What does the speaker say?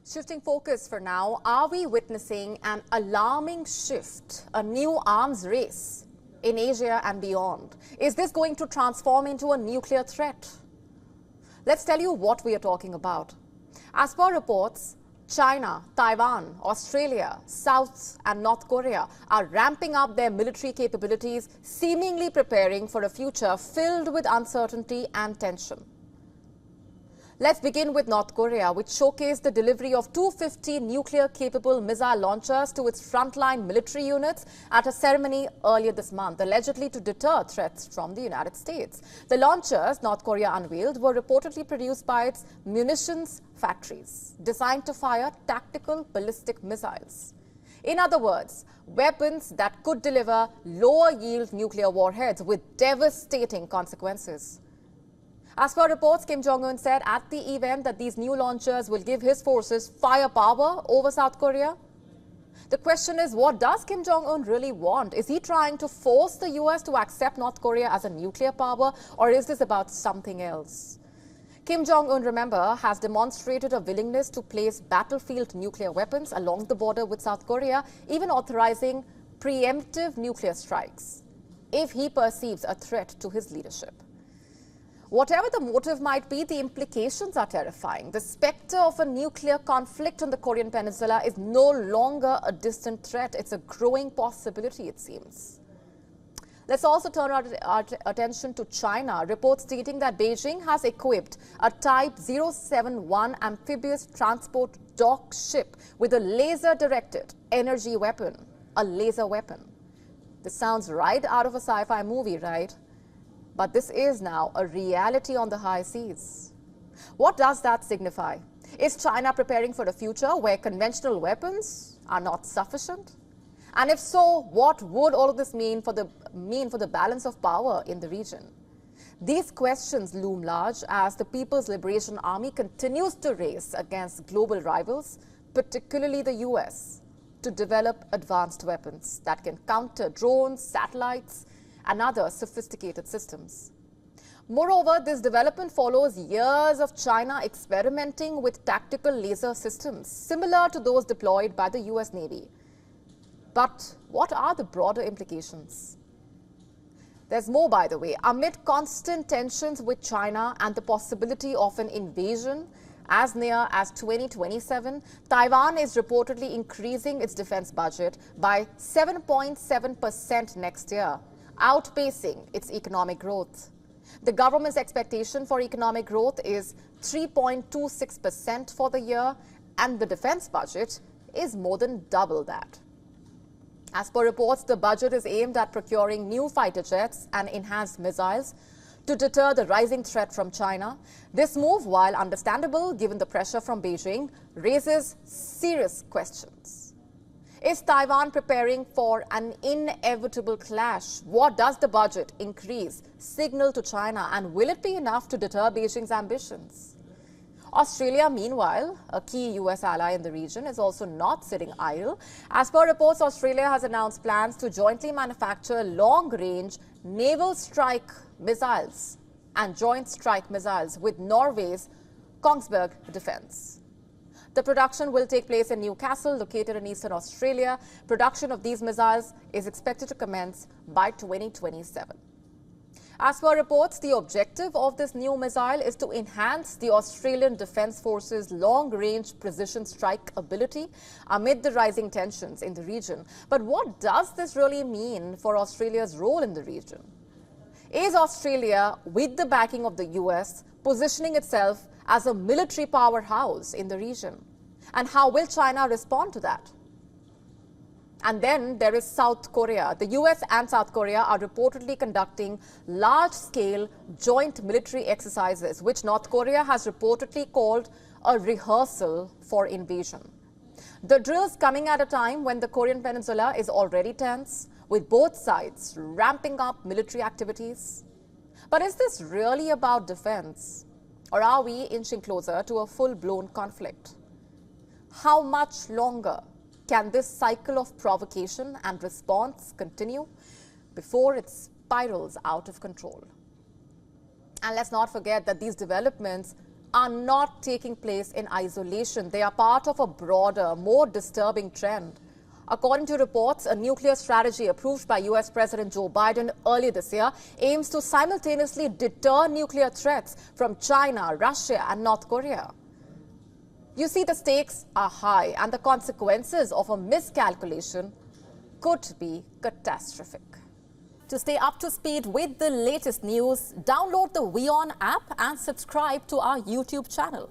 Shifting focus for now, are we witnessing an alarming shift, a new arms race in Asia and beyond? Is this going to transform into a nuclear threat? Let's tell you what we are talking about. As per reports, China, Taiwan, Australia, South and North Korea are ramping up their military capabilities, seemingly preparing for a future filled with uncertainty and tension. Let's begin with North Korea, which showcased the delivery of 250 nuclear-capable missile launchers to its frontline military units at a ceremony earlier this month, allegedly to deter threats from the United States. The launchers North Korea unveiled were reportedly produced by its munitions factories, designed to fire tactical ballistic missiles. In other words, weapons that could deliver lower-yield nuclear warheads with devastating consequences. As per reports, Kim Jong-un said at the event that these new launchers will give his forces firepower over South Korea. The question is, what does Kim Jong-un really want? Is he trying to force the US to accept North Korea as a nuclear power, or is this about something else? Kim Jong-un, remember, has demonstrated a willingness to place battlefield nuclear weapons along the border with South Korea, even authorizing preemptive nuclear strikes if he perceives a threat to his leadership. Whatever the motive might be, the implications are terrifying. The specter of a nuclear conflict on the Korean Peninsula is no longer a distant threat. It's a growing possibility, it seems. Let's also turn our attention to China. Reports stating that Beijing has equipped a Type 071 amphibious transport dock ship with a laser-directed energy weapon, a laser weapon. This sounds right out of a sci-fi movie, right? But this is now a reality on the high seas. What does that signify? Is China preparing for a future where conventional weapons are not sufficient? And if so, what would all of this mean for the balance of power in the region? These questions loom large as the People's Liberation Army continues to race against global rivals, particularly the US, to develop advanced weapons that can counter drones, satellites, and other sophisticated systems. Moreover, this development follows years of China experimenting with tactical laser systems similar to those deployed by the US Navy. But what are the broader implications? There's more, by the way. Amid constant tensions with China and the possibility of an invasion as near as 2027, Taiwan is reportedly increasing its defense budget by 7.7% next year, outpacing its economic growth. The government's expectation for economic growth is 3.26% for the year, and the defense budget is more than double that. As per reports, the budget is aimed at procuring new fighter jets and enhanced missiles to deter the rising threat from China. This move, while understandable given the pressure from Beijing, raises serious questions. Is Taiwan preparing for an inevitable clash? What does the budget increase signal to China, and will it be enough to deter Beijing's ambitions? Australia, meanwhile, a key US ally in the region, is also not sitting idle. As per reports, Australia has announced plans to jointly manufacture long-range naval strike missiles and joint strike missiles with Norway's Kongsberg Defence. The production will take place in Newcastle, located in eastern Australia. Production of these missiles is expected to commence by 2027. As per reports, the objective of this new missile is to enhance the Australian Defence Force's long-range precision strike ability amid the rising tensions in the region. But what does this really mean for Australia's role in the region? Is Australia, with the backing of the US, positioning itself as a military powerhouse in the region? And how will China respond to that? And then there is South Korea. The US and South Korea are reportedly conducting large-scale joint military exercises, which North Korea has reportedly called a rehearsal for invasion. The drills coming at a time when the Korean Peninsula is already tense, with both sides ramping up military activities. But is this really about defense? Or are we inching closer to a full-blown conflict? How much longer can this cycle of provocation and response continue before it spirals out of control? And let's not forget that these developments are not taking place in isolation. They are part of a broader, more disturbing trend. According to reports, a nuclear strategy approved by US President Joe Biden earlier this year aims to simultaneously deter nuclear threats from China, Russia and North Korea. You see, the stakes are high and the consequences of a miscalculation could be catastrophic. To stay up to speed with the latest news, download the WION app and subscribe to our YouTube channel.